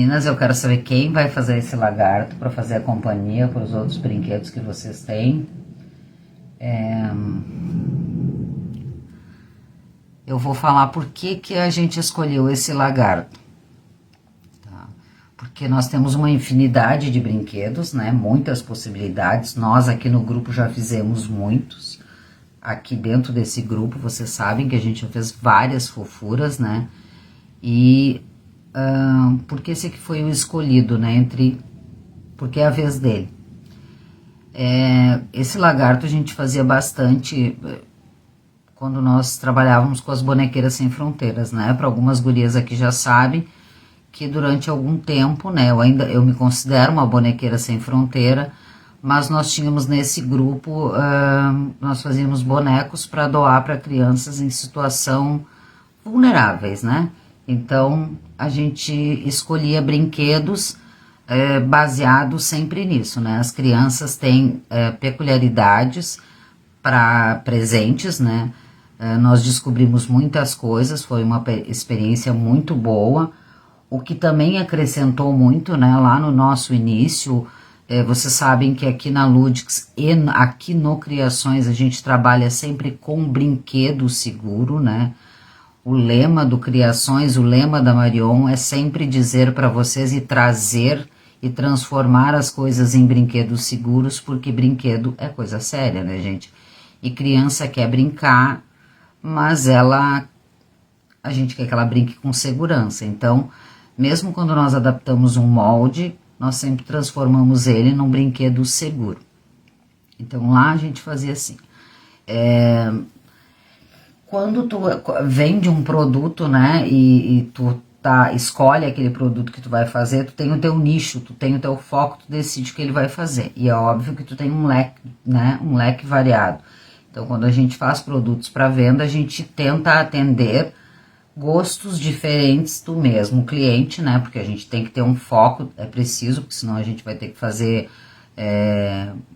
Meninas, eu quero saber quem vai fazer esse lagarto para fazer a companhia para os outros brinquedos que vocês têm. Eu vou falar por que a gente escolheu esse lagarto. Tá? Porque nós temos uma infinidade de brinquedos, né? Muitas possibilidades. Nós aqui no grupo já fizemos muitos. Aqui dentro desse grupo, vocês sabem que a gente já fez várias fofuras, né? E porque esse aqui foi o escolhido, né? Porque é a vez dele. Esse lagarto a gente fazia bastante quando nós trabalhávamos com as bonequeiras sem fronteiras, né? Para algumas gurias aqui já sabem que durante algum tempo, né? Eu me considero uma bonequeira sem fronteira, mas nós tínhamos nesse grupo, nós fazíamos bonecos para doar para crianças em situação vulneráveis, né? Então, a gente escolhia brinquedos baseados sempre nisso, né? As crianças têm peculiaridades para presentes, né? Nós descobrimos muitas coisas, foi uma experiência muito boa. O que também acrescentou muito, né? Lá no nosso início, vocês sabem que aqui na Ludix e aqui no Criações a gente trabalha sempre com brinquedo seguro, né? O lema do Criações, o lema da Marion é sempre dizer para vocês e trazer e transformar as coisas em brinquedos seguros, porque brinquedo é coisa séria, né, gente? E criança quer brincar, mas a gente quer que ela brinque com segurança. Então, mesmo quando nós adaptamos um molde, nós sempre transformamos ele num brinquedo seguro. Então, lá a gente fazia assim. Quando tu vende um produto, né, e tu escolhe aquele produto que tu vai fazer, tu tem o teu nicho, tu tem o teu foco, tu decide o que ele vai fazer. E é óbvio que tu tem um leque, né, um leque variado. Então, quando a gente faz produtos para venda, a gente tenta atender gostos diferentes do mesmo cliente, né, porque a gente tem que ter um foco, é preciso, porque senão a gente vai ter que fazer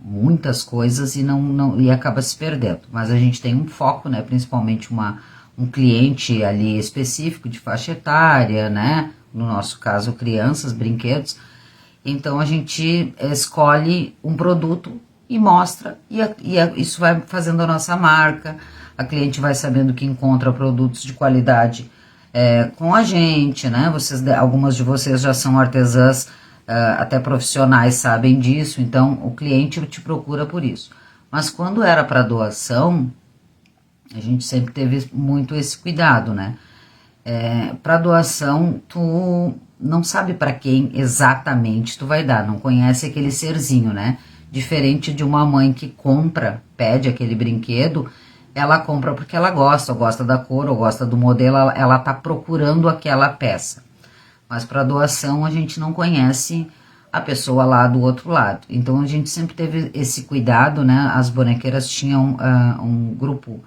muitas coisas e acaba se perdendo. Mas a gente tem um foco, né, principalmente um cliente ali específico de faixa etária, né, no nosso caso crianças, brinquedos. Então a gente escolhe um produto e mostra, isso vai fazendo a nossa marca, a cliente vai sabendo que encontra produtos de qualidade com a gente, né, algumas de vocês já são artesãs, até profissionais sabem disso, então o cliente te procura por isso. Mas quando era para doação, a gente sempre teve muito esse cuidado, né? Para doação, tu não sabe para quem exatamente tu vai dar, não conhece aquele serzinho, né? Diferente de uma mãe que pede aquele brinquedo, ela compra porque ela gosta, ou gosta da cor, ou gosta do modelo, ela tá procurando aquela peça. Mas para doação a gente não conhece a pessoa lá do outro lado. Então a gente sempre teve esse cuidado, né? As bonequeiras tinham um grupo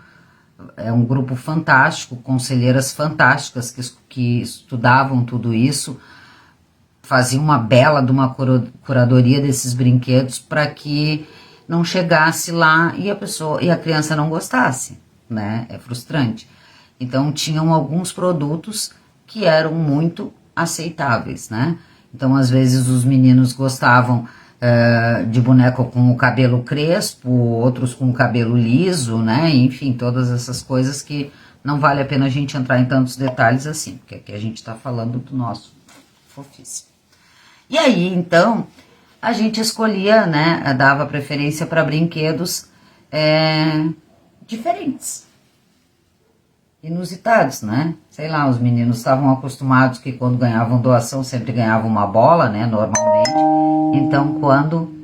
fantástico, conselheiras fantásticas que estudavam tudo isso, faziam uma bela de uma curadoria desses brinquedos para que não chegasse lá e a criança não gostasse, né? É frustrante. Então tinham alguns produtos que eram muito aceitáveis, né? Então, às vezes, os meninos gostavam de boneco com o cabelo crespo, outros com o cabelo liso, né? Enfim, todas essas coisas que não vale a pena a gente entrar em tantos detalhes assim, porque aqui a gente tá falando do nosso fofíssimo. E aí, então, a gente escolhia, né? Dava preferência para brinquedos diferentes. Inusitados, né? Sei lá, os meninos estavam acostumados que quando ganhavam doação sempre ganhavam uma bola, né? Normalmente. Então, quando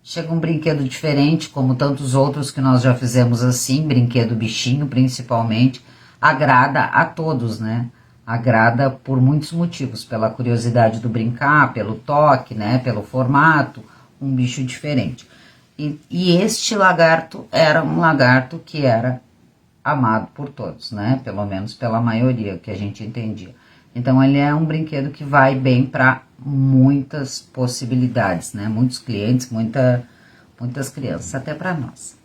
chega um brinquedo diferente, como tantos outros que nós já fizemos assim, brinquedo bichinho principalmente, agrada a todos, né? Agrada por muitos motivos, pela curiosidade do brincar, pelo toque, né? Pelo formato, um bicho diferente. E este lagarto era um lagarto que era amado por todos, né? Pelo menos pela maioria que a gente entendia. Então, ele é um brinquedo que vai bem para muitas possibilidades, né? Muitos clientes, muitas crianças, até para nós.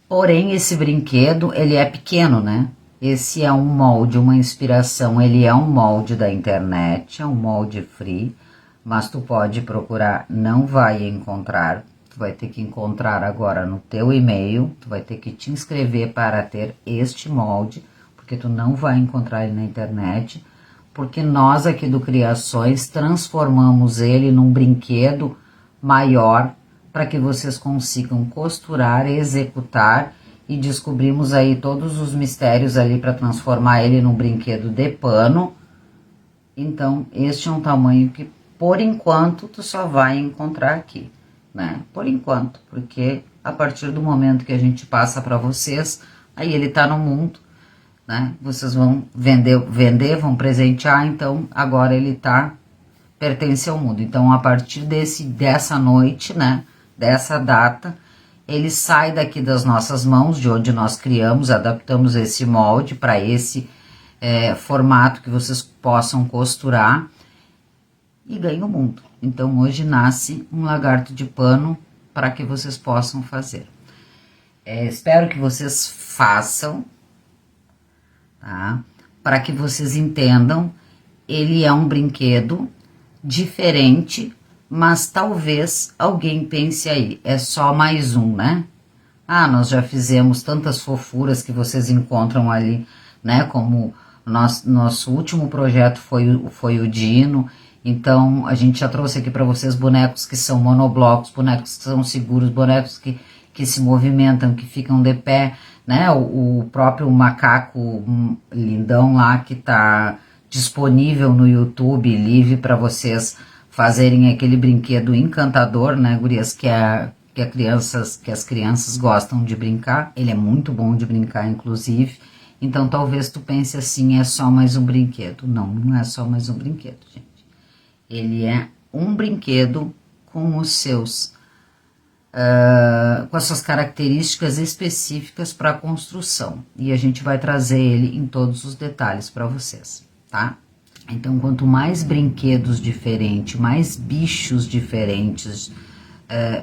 Porém, esse brinquedo, ele é pequeno, né? Esse é um molde, uma inspiração, ele é um molde da internet, é um molde free, mas tu pode procurar, não vai encontrar, tu vai ter que encontrar agora no teu e-mail, tu vai ter que te inscrever para ter este molde, porque tu não vai encontrar ele na internet, porque nós aqui do Criações transformamos ele num brinquedo maior para que vocês consigam costurar, executar e descobrimos aí todos os mistérios ali para transformar ele num brinquedo de pano. Então, este é um tamanho que, por enquanto, tu só vai encontrar aqui, né? Por enquanto, porque a partir do momento que a gente passa para vocês, aí ele tá no mundo, né? Vocês vão vender, vão presentear, então agora ele pertence ao mundo. Então, a partir dessa noite, né? Dessa data, ele sai daqui das nossas mãos, de onde nós criamos, adaptamos esse molde para esse formato que vocês possam costurar e ganha o mundo. Então, hoje nasce um lagarto de pano para que vocês possam fazer. Espero que vocês façam, tá? Para que vocês entendam, ele é um brinquedo diferente, mas talvez alguém pense aí, é só mais um, né? Ah, nós já fizemos tantas fofuras que vocês encontram ali, né? Como nosso último projeto foi o Dino. Então, a gente já trouxe aqui para vocês bonecos que são monoblocos, bonecos que são seguros, bonecos que se movimentam, que ficam de pé, né? O próprio macaco lindão lá que tá disponível no YouTube, livre para vocês fazerem aquele brinquedo encantador, né, gurias, que as crianças gostam de brincar. Ele é muito bom de brincar, inclusive. Então, talvez tu pense assim, é só mais um brinquedo. Não, não é só mais um brinquedo, gente. Ele é um brinquedo com os seus, com as suas características específicas para a construção. E a gente vai trazer ele em todos os detalhes para vocês, tá? Então, quanto mais brinquedos diferentes, mais bichos diferentes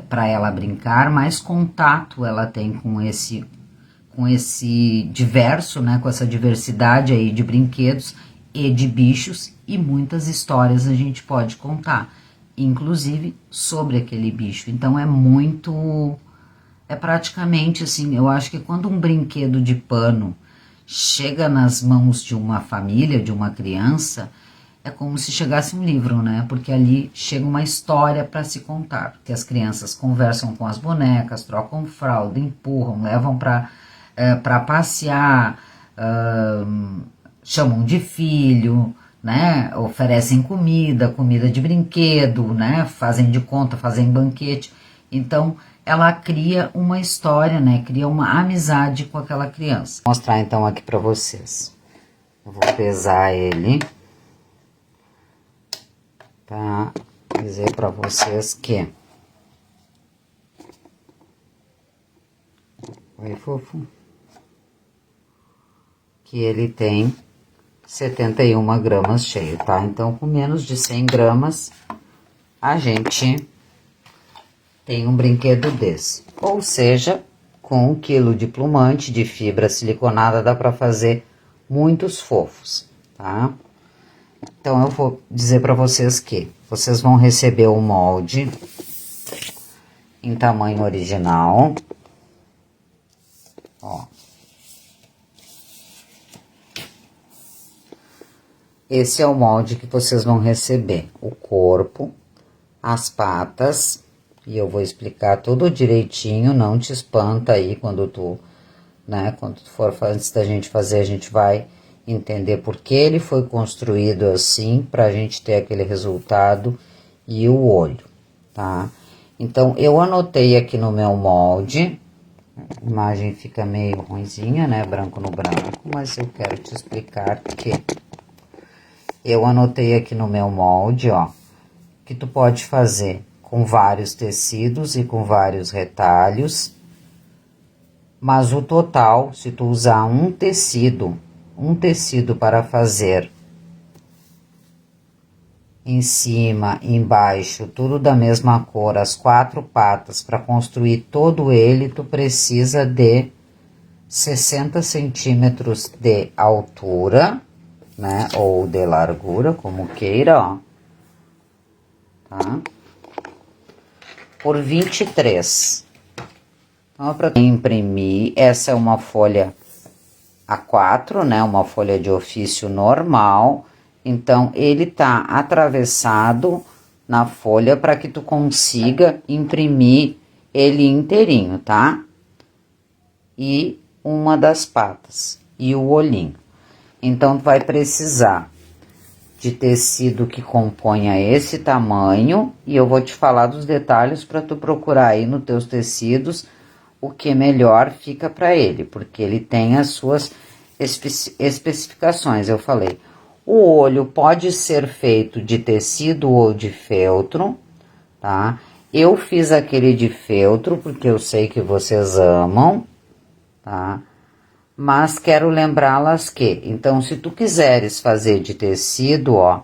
para ela brincar, mais contato ela tem com esse diverso, né, com essa diversidade aí de brinquedos e de bichos, e muitas histórias a gente pode contar, inclusive sobre aquele bicho. Então é praticamente assim, eu acho que quando um brinquedo de pano chega nas mãos de uma família, de uma criança, é como se chegasse um livro, né? Porque ali chega uma história para se contar. Que as crianças conversam com as bonecas, trocam fralda, empurram, levam para passear, chamam de filho, né? Oferecem comida de brinquedo, né? Fazem de conta, fazem banquete. Então, ela cria uma história, né? Cria uma amizade com aquela criança. Vou mostrar então aqui para vocês. Eu vou pesar ele para dizer para vocês que... Oi, fofo. Que ele tem 71 gramas cheio, tá? Então, com menos de 100 gramas, a gente tem um brinquedo desse. Ou seja, com 1 quilo de plumante de fibra siliconada, dá para fazer muitos fofos, tá? Então, eu vou dizer para vocês que vocês vão receber o molde em tamanho original. Ó. Esse é o molde que vocês vão receber. O corpo, as patas, e eu vou explicar tudo direitinho, não te espanta aí quando tu, né, quando tu for, antes da gente fazer, a gente vai entender por que ele foi construído assim, pra gente ter aquele resultado, e o olho, tá? Então, eu anotei aqui no meu molde, a imagem fica meio ruinzinha, né, branco no branco, mas eu quero te explicar que eu anotei aqui no meu molde, ó, que tu pode fazer com vários tecidos e com vários retalhos, mas o total, se tu usar um tecido para fazer em cima, embaixo, tudo da mesma cor, as 4 patas, para construir todo ele, tu precisa de 60 centímetros de altura, né, ou de largura, como queira, ó, tá? Por 23. Então, para imprimir, essa é uma folha A4, né, uma folha de ofício normal, então ele tá atravessado na folha para que tu consiga imprimir ele inteirinho, tá? E uma das patas e o olhinho. Então, tu vai precisar de tecido que componha esse tamanho e eu vou te falar dos detalhes para tu procurar aí nos teus tecidos o que melhor fica para ele, porque ele tem as suas especificações, eu falei. O olho pode ser feito de tecido ou de feltro, tá? Eu fiz aquele de feltro porque eu sei que vocês amam, tá? Mas quero lembrá-las que, então, se tu quiseres fazer de tecido, ó,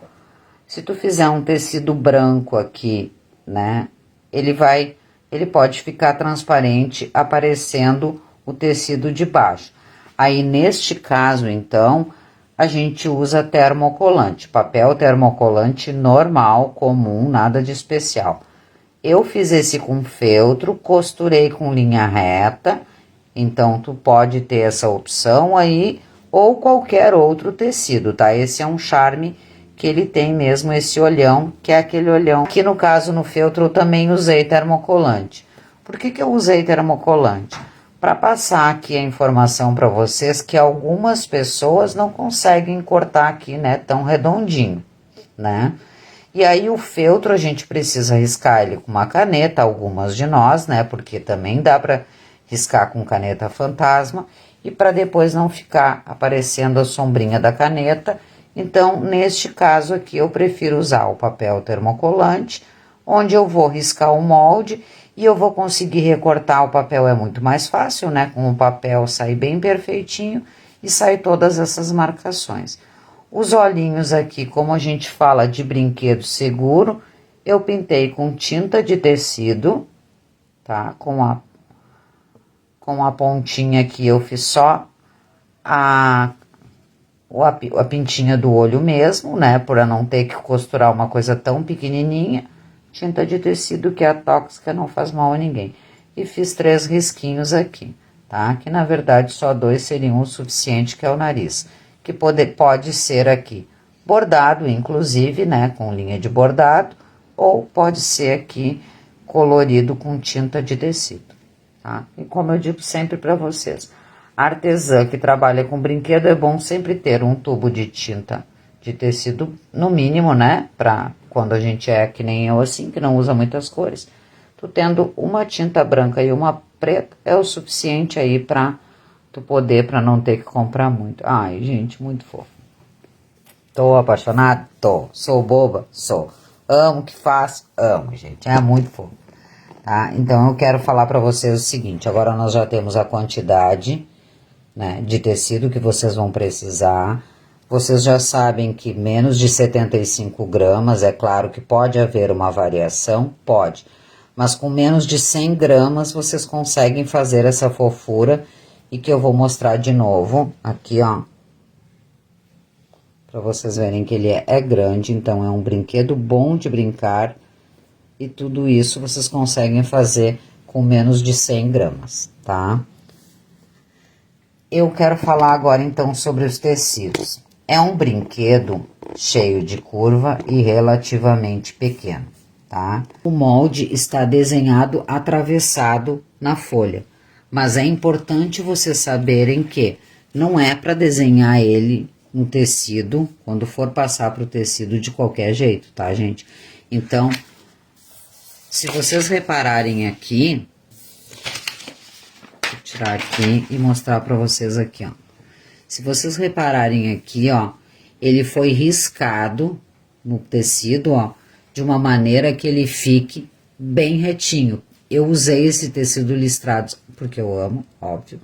se tu fizer um tecido branco aqui, né, ele pode ficar transparente aparecendo o tecido de baixo. Aí, neste caso, então, a gente usa termocolante, papel termocolante normal, comum, nada de especial. Eu fiz esse com feltro, costurei com linha reta, então tu pode ter essa opção aí, ou qualquer outro tecido, tá? Esse é um charme que ele tem mesmo, esse olhão, que é aquele olhão. Aqui no caso, no feltro, eu também usei termocolante. Por que eu usei termocolante? Para passar aqui a informação para vocês que algumas pessoas não conseguem cortar aqui, né, tão redondinho, né? E aí o feltro a gente precisa riscar ele com uma caneta, algumas de nós, né, porque também dá para riscar com caneta fantasma, e para depois não ficar aparecendo a sombrinha da caneta. Então, neste caso aqui, eu prefiro usar o papel termocolante, onde eu vou riscar o molde e eu vou conseguir recortar. O papel é muito mais fácil, né? Com o papel sai bem perfeitinho e sai todas essas marcações. Os olhinhos aqui, como a gente fala de brinquedo seguro, eu pintei com tinta de tecido, tá? Com a pontinha aqui eu fiz só a pintinha do olho mesmo, né? Para não ter que costurar uma coisa tão pequenininha. Tinta de tecido que é tóxica, não faz mal a ninguém. E fiz 3 risquinhos aqui, tá? Que na verdade só 2 seriam o suficiente, que é o nariz. Que pode ser aqui bordado, inclusive, né? Com linha de bordado. Ou pode ser aqui colorido com tinta de tecido. Tá? E como eu digo sempre para vocês, a artesã que trabalha com brinquedo é bom sempre ter um tubo de tinta de tecido, no mínimo, né? Para quando a gente é que nem eu assim, que não usa muitas cores. Tu tendo uma tinta branca e uma preta é o suficiente aí para tu poder, para não ter que comprar muito. Ai, gente, muito fofo. Tô apaixonada? Tô. Sou boba? Sou. Amo o que faço? Amo, gente. É muito fofo. Tá? Então, eu quero falar para vocês o seguinte, agora nós já temos a quantidade, né, de tecido que vocês vão precisar. Vocês já sabem que menos de 75 gramas, é claro que pode haver uma variação, pode. Mas com menos de 100 gramas, vocês conseguem fazer essa fofura e que eu vou mostrar de novo aqui, ó. Para vocês verem que ele é grande, então é um brinquedo bom de brincar. E tudo isso vocês conseguem fazer com menos de 100 gramas, tá? Eu quero falar agora, então, sobre os tecidos. É um brinquedo cheio de curva e relativamente pequeno, tá? O molde está desenhado atravessado na folha, mas é importante vocês saberem que não é para desenhar ele no tecido, quando for passar para o tecido de qualquer jeito, tá, gente? Então, se vocês repararem aqui, vou tirar aqui e mostrar para vocês aqui, ó. Se vocês repararem aqui, ó, ele foi riscado no tecido, ó, de uma maneira que ele fique bem retinho. Eu usei esse tecido listrado porque eu amo, óbvio,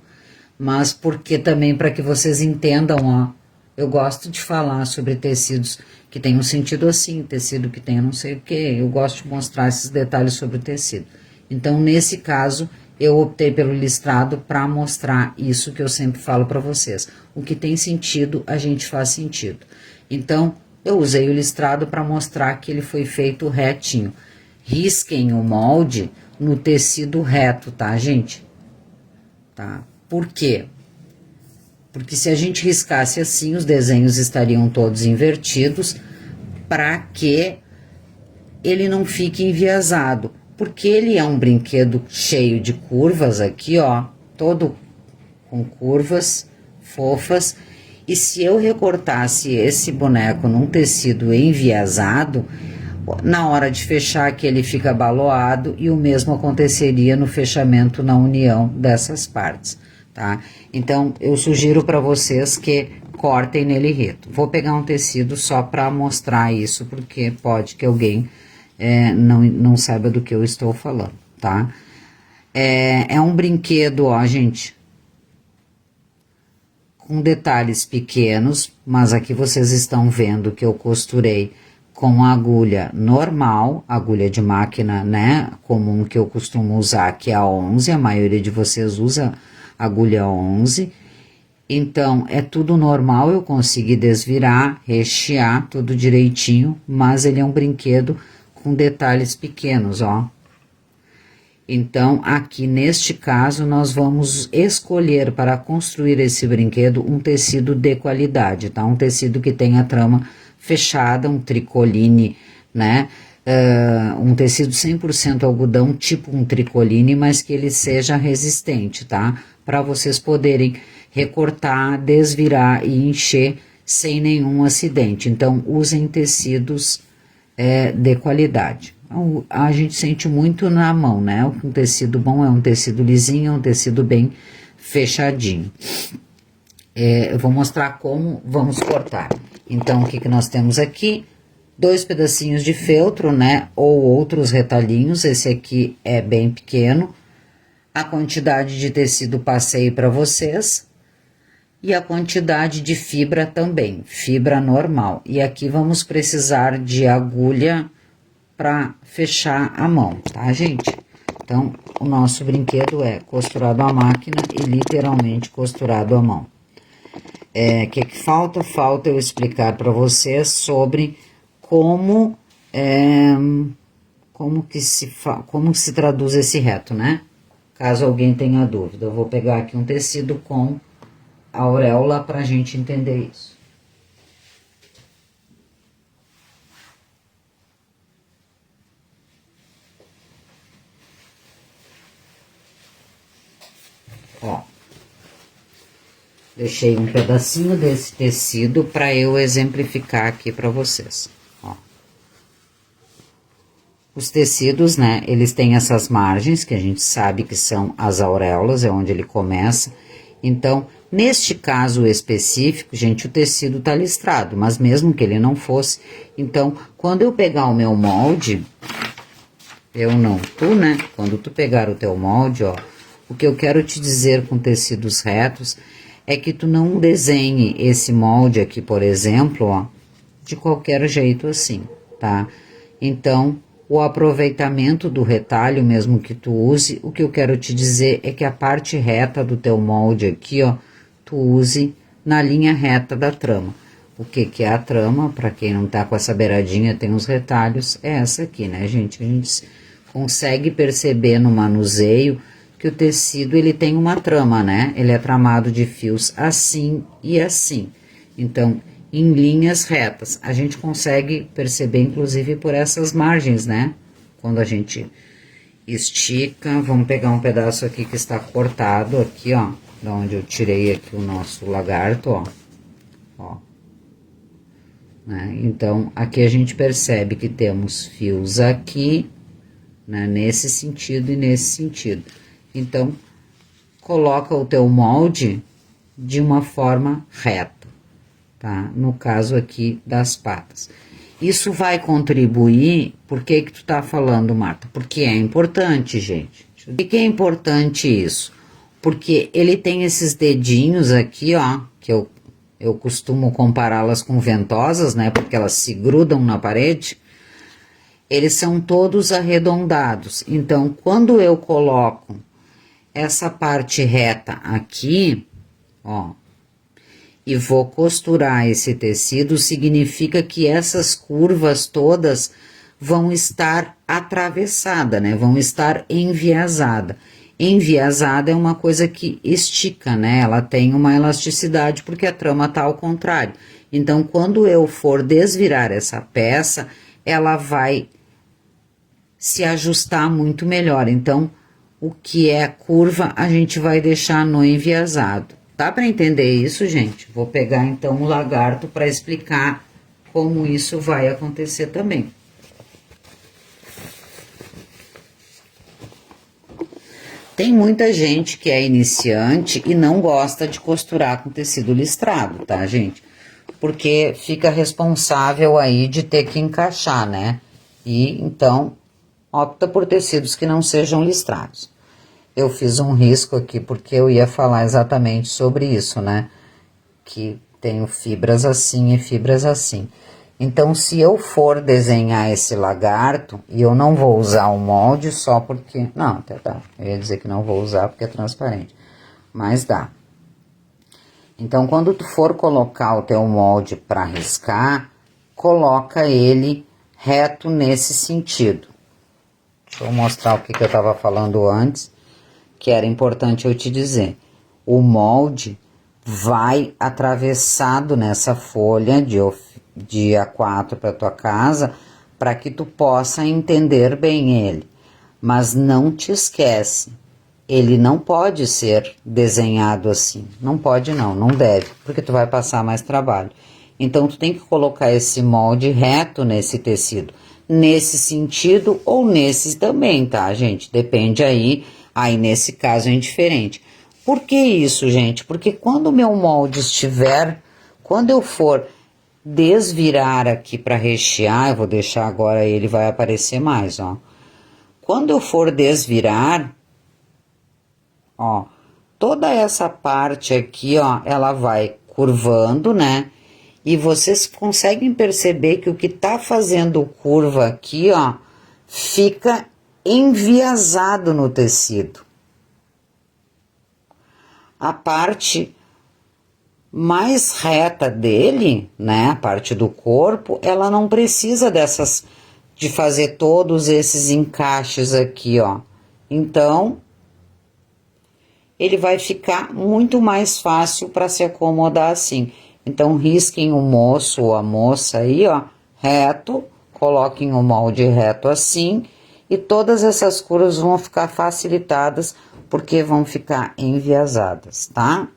mas porque também para que vocês entendam, ó, eu gosto de falar sobre tecidos que tem um sentido assim, tecido que tem não sei o que, eu gosto de mostrar esses detalhes sobre o tecido. Então, nesse caso, eu optei pelo listrado para mostrar isso que eu sempre falo para vocês. O que tem sentido, a gente faz sentido. Então, eu usei o listrado para mostrar que ele foi feito retinho. Risquem o molde no tecido reto, tá, gente? Tá? Por quê? Porque se a gente riscasse assim, os desenhos estariam todos invertidos para que ele não fique enviesado. Porque ele é um brinquedo cheio de curvas aqui, ó, todo com curvas fofas. E se eu recortasse esse boneco num tecido enviesado, na hora de fechar que ele fica baloado, e o mesmo aconteceria no fechamento na união dessas partes, tá? Então, eu sugiro para vocês que cortem nele reto. Vou pegar um tecido só para mostrar isso, porque pode que alguém não saiba do que eu estou falando, tá? É um brinquedo, ó, gente, com detalhes pequenos, mas aqui vocês estão vendo que eu costurei com agulha normal, agulha de máquina, né, comum que eu costumo usar, que é a 11, a maioria de vocês usa agulha 11, então é tudo normal, eu consegui desvirar, rechear tudo direitinho, mas ele é um brinquedo com detalhes pequenos, ó. Então, aqui neste caso, nós vamos escolher para construir esse brinquedo um tecido de qualidade, tá? Um tecido que tenha trama fechada, um tricoline, né? Um tecido 100% algodão, tipo um tricoline, mas que ele seja resistente, tá? Para vocês poderem recortar, desvirar e encher sem nenhum acidente. Então, usem tecidos de qualidade. A gente sente muito na mão, né? Um tecido bom é um tecido lisinho, é um tecido bem fechadinho. Eu vou mostrar como vamos cortar. Então, o que que nós temos aqui? 2 pedacinhos de feltro, né? Ou outros retalhinhos, esse aqui é bem pequeno. A quantidade de tecido passei para vocês. E a quantidade de fibra também, fibra normal. E aqui vamos precisar de agulha para fechar a mão, tá, gente? Então, o nosso brinquedo é costurado à máquina e literalmente costurado à mão. O que falta? Falta eu explicar para vocês sobre como se traduz esse reto, né? Caso alguém tenha dúvida, eu vou pegar aqui um tecido com a auréola para a gente entender isso. Ó, deixei um pedacinho desse tecido para eu exemplificar aqui para vocês. Ó. Os tecidos, né, eles têm essas margens que a gente sabe que são as auréolas, é onde ele começa. Então, neste caso específico, gente, o tecido tá listrado, mas mesmo que ele não fosse, então, quando eu pegar o meu molde, tu, né, quando tu pegar o teu molde, ó, o que eu quero te dizer com tecidos retos é que tu não desenhe esse molde aqui, por exemplo, ó, de qualquer jeito assim, tá? Então, o aproveitamento do retalho, mesmo que tu use, o que eu quero te dizer é que a parte reta do teu molde aqui, ó, tu use na linha reta da trama. O que que é a trama? Para quem não tá com essa beiradinha, tem os retalhos, é essa aqui, né, gente? A gente consegue perceber no manuseio que o tecido, ele tem uma trama, né? Ele é tramado de fios assim e assim. Então, em linhas retas, a gente consegue perceber, inclusive, por essas margens, né? Quando a gente estica, vamos pegar um pedaço aqui que está cortado, aqui, ó, da onde eu tirei aqui o nosso lagarto, ó. Ó. Né? Então, aqui a gente percebe que temos fios aqui, né? Nesse sentido e nesse sentido. Então, coloca o teu molde de uma forma reta, tá? No caso aqui das patas. Isso vai contribuir, por que que tu tá falando, Marta? Porque é importante, gente. Por que é importante isso? Porque ele tem esses dedinhos aqui, ó, que eu costumo compará-las com ventosas, né? Porque elas se grudam na parede. Eles são todos arredondados. Então, quando eu coloco essa parte reta aqui, ó, e vou costurar esse tecido, significa que essas curvas todas vão estar atravessadas, né? Vão estar enviesadas. Enviesada é uma coisa que estica, né? Ela tem uma elasticidade porque a trama tá ao contrário. Então, quando eu for desvirar essa peça, ela vai se ajustar muito melhor. Então, o que é curva, a gente vai deixar no enviesado. Dá para entender isso, gente? Vou pegar, então, o lagarto para explicar como isso vai acontecer também. Tem muita gente que é iniciante e não gosta de costurar com tecido listrado, tá, gente? Porque fica responsável aí de ter que encaixar, né? E, então, opta por tecidos que não sejam listrados. Eu fiz um risco aqui porque eu ia falar exatamente sobre isso, né? Que tenho fibras assim e fibras assim. Então, se eu for desenhar esse lagarto, e eu não vou usar o molde só porque... Não, até tá. Eu ia dizer que não vou usar porque é transparente. Mas dá. Então, quando tu for colocar o teu molde para riscar, coloca ele reto nesse sentido. Deixa eu mostrar o que eu estava falando antes, que era importante eu te dizer. O molde vai atravessado nessa folha de A4 para tua casa, para que tu possa entender bem ele. Mas não te esquece, ele não pode ser desenhado assim. Não pode não, não deve, porque tu vai passar mais trabalho. Então, tu tem que colocar esse molde reto nesse tecido. Nesse sentido ou nesse também, tá, gente? Depende aí. Aí, nesse caso, é indiferente. Por que isso, gente? Porque quando o meu molde estiver... Quando eu for desvirar aqui para rechear, eu vou deixar agora, ele vai aparecer mais, ó. Quando eu for desvirar, ó, toda essa parte aqui, ó, ela vai curvando, né? E vocês conseguem perceber que o que tá fazendo curva aqui, ó, fica enviesado no tecido. A parte mais reta dele, né, a parte do corpo, ela não precisa de fazer todos esses encaixes aqui, ó. Então, ele vai ficar muito mais fácil para se acomodar assim. Então, risquem o moço ou a moça aí, ó, reto, coloquem o molde reto assim, e todas essas curvas vão ficar facilitadas, porque vão ficar enviesadas, tá?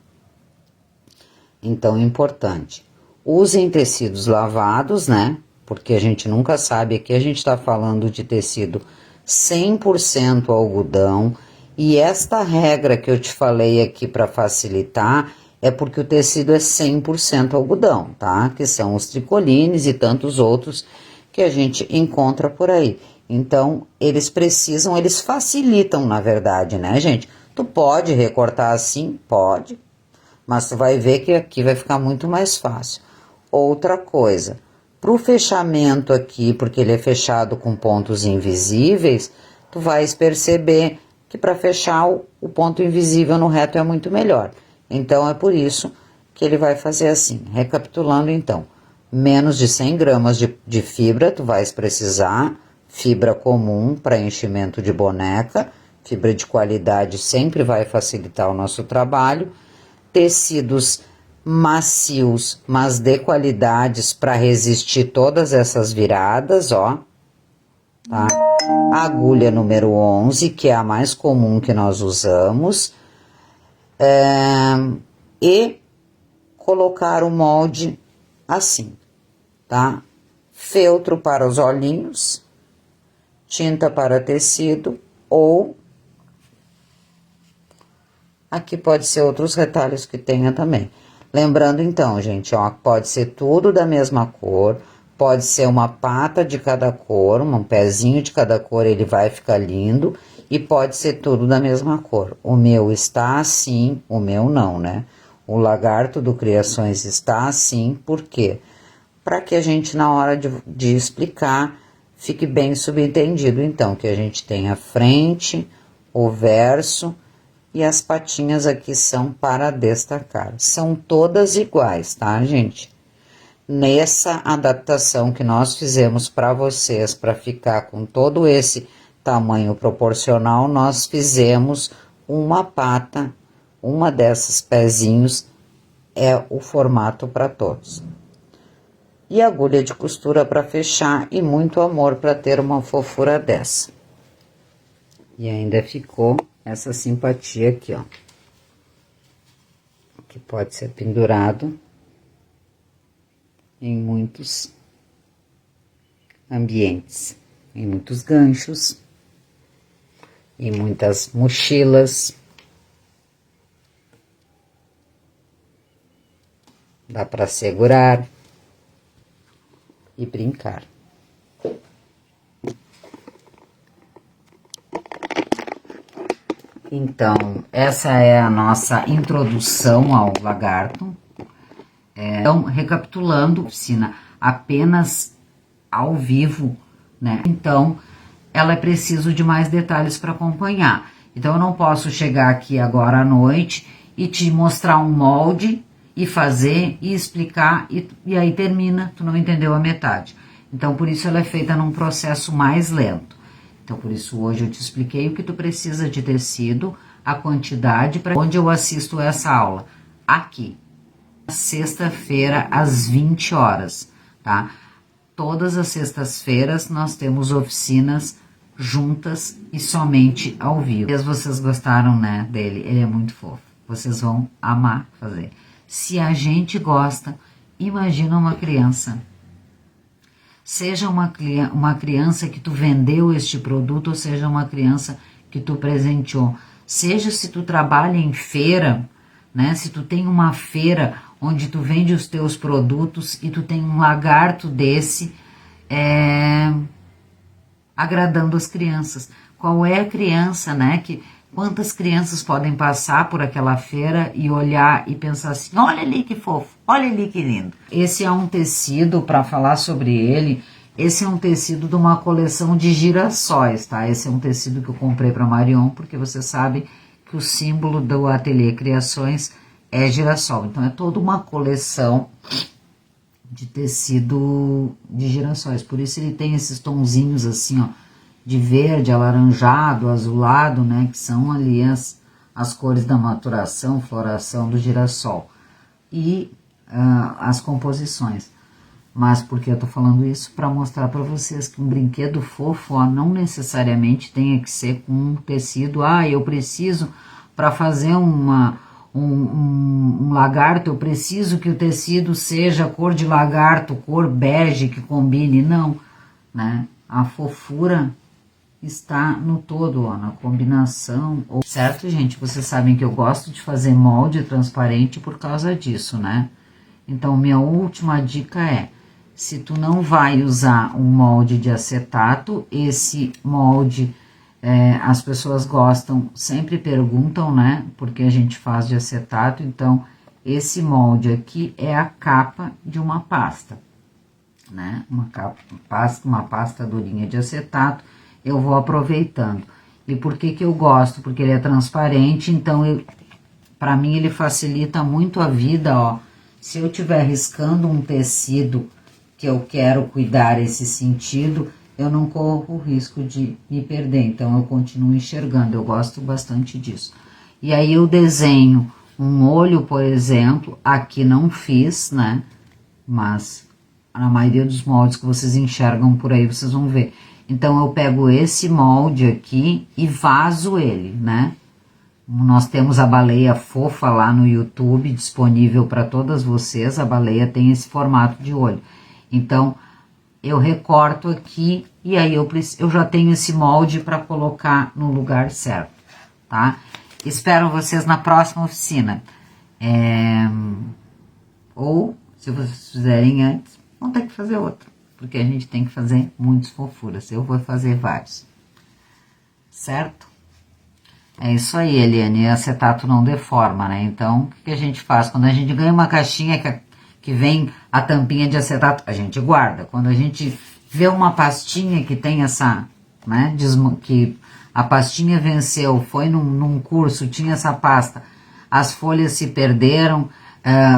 Então, importante, usem tecidos lavados, né? Porque a gente nunca sabe, aqui a gente tá falando de tecido 100% algodão, e esta regra que eu te falei aqui para facilitar é porque o tecido é 100% algodão, tá? Que são os tricolines e tantos outros que a gente encontra por aí. Então, eles facilitam, na verdade, né, gente? Tu pode recortar assim? Pode. Mas tu vai ver que aqui vai ficar muito mais fácil. Outra coisa, pro fechamento aqui, porque ele é fechado com pontos invisíveis, tu vais perceber que para fechar o ponto invisível no reto é muito melhor. Então, é por isso que ele vai fazer assim. Recapitulando, então, menos de 100 gramas de fibra, tu vais precisar, fibra comum para enchimento de boneca, fibra de qualidade sempre vai facilitar o nosso trabalho, tecidos macios, mas de qualidades para resistir todas essas viradas, ó, tá? Agulha número 11, que é a mais comum que nós usamos, e colocar o molde assim, tá? Feltro para os olhinhos, tinta para tecido, ou aqui pode ser outros retalhos que tenha também. Lembrando então, gente, ó, pode ser tudo da mesma cor, pode ser uma pata de cada cor, um pezinho de cada cor, ele vai ficar lindo, e pode ser tudo da mesma cor. O meu está assim, o meu não, né? O lagarto do Criações está assim, por quê? Para que a gente, na hora de explicar, fique bem subentendido, então, que a gente tem a frente, o verso e as patinhas aqui são para destacar. São todas iguais, tá, gente? Nessa adaptação que nós fizemos para vocês, para ficar com todo esse tamanho proporcional, nós fizemos uma pata, uma desses pezinhos é o formato para todos. E agulha de costura para fechar e muito amor para ter uma fofura dessa. E ainda ficou essa simpatia aqui, ó. Que pode ser pendurado em muitos ambientes, em muitos ganchos, em muitas mochilas. Dá para segurar e brincar. Então, essa é a nossa introdução ao lagarto. Então, recapitulando, oficina apenas ao vivo, né? Então, ela é preciso de mais detalhes para acompanhar. Então, eu não posso chegar aqui agora à noite e te mostrar um molde e fazer e explicar e aí termina, tu não entendeu a metade. Então, por isso ela é feita num processo mais lento. Então, por isso hoje eu te expliquei o que tu precisa de tecido, a quantidade, para onde eu assisto essa aula. Aqui, sexta-feira, às 20 horas, tá? Todas as sextas-feiras nós temos oficinas juntas e somente ao vivo. Se vocês gostaram, né, dele, ele é muito fofo. Vocês vão amar fazer. Se a gente gosta, imagina uma criança. Seja uma criança que tu vendeu este produto, ou seja uma criança que tu presenteou. Seja se tu trabalha em feira, né? Se tu tem uma feira onde tu vende os teus produtos e tu tem um lagarto desse, agradando as crianças. Qual é a criança, né? Quantas crianças podem passar por aquela feira e olhar e pensar assim, olha ali que fofo, olha ali que lindo. Esse é um tecido, para falar sobre ele, esse é um tecido de uma coleção de girassóis, tá? Esse é um tecido que eu comprei para Marion, porque você sabe que o símbolo do Ateliê Criações é girassol. Então, é toda uma coleção de tecido de girassóis. Por isso ele tem esses tonzinhos assim, ó, de verde, alaranjado, azulado, né, que são ali as cores da maturação, floração do girassol. E as composições. Mas por que eu tô falando isso? Para mostrar para vocês que um brinquedo fofo, ó, não necessariamente tenha que ser com um tecido. Ah, eu preciso, para fazer um lagarto, eu preciso que o tecido seja cor de lagarto, cor bege, que combine. Não, né? A fofura está no todo, ó, na combinação. Certo, gente? Vocês sabem que eu gosto de fazer molde transparente por causa disso, né? Então, minha última dica é, se tu não vai usar um molde de acetato, esse molde, as pessoas gostam, sempre perguntam, né? Porque a gente faz de acetato, então, esse molde aqui é a capa de uma pasta, né? Uma pasta durinha de acetato, eu vou aproveitando. E por que que eu gosto? Porque ele é transparente, então, para mim, ele facilita muito a vida, ó. Se eu estiver riscando um tecido que eu quero cuidar esse sentido, eu não corro o risco de me perder, então eu continuo enxergando, eu gosto bastante disso. E aí eu desenho um olho, por exemplo, aqui não fiz, né, mas na maioria dos moldes que vocês enxergam por aí, vocês vão ver. Então eu pego esse molde aqui e vazo ele, né. Nós temos a baleia fofa lá no YouTube, disponível para todas vocês. A baleia tem esse formato de olho. Então, eu recorto aqui e aí eu já tenho esse molde para colocar no lugar certo, tá? Espero vocês na próxima oficina. Ou, se vocês fizerem antes, vão ter que fazer outra, porque a gente tem que fazer muitas fofuras. Eu vou fazer vários, certo? É isso aí, Eliane, acetato não deforma, né? Então, o que a gente faz? Quando a gente ganha uma caixinha que vem a tampinha de acetato, a gente guarda. Quando a gente vê uma pastinha que tem essa, né, que a pastinha venceu, foi num curso, tinha essa pasta, as folhas se perderam,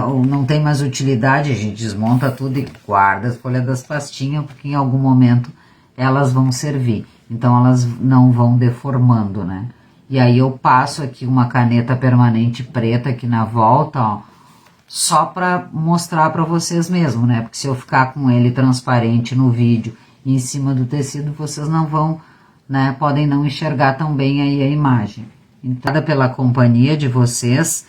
ou não tem mais utilidade, a gente desmonta tudo e guarda as folhas das pastinhas, porque em algum momento elas vão servir. Então elas não vão deformando, né? E aí eu passo aqui uma caneta permanente preta aqui na volta, ó, só para mostrar para vocês mesmo, né? Porque se eu ficar com ele transparente no vídeo e em cima do tecido, vocês não vão, né? Podem não enxergar tão bem aí a imagem. Então, pela companhia de vocês,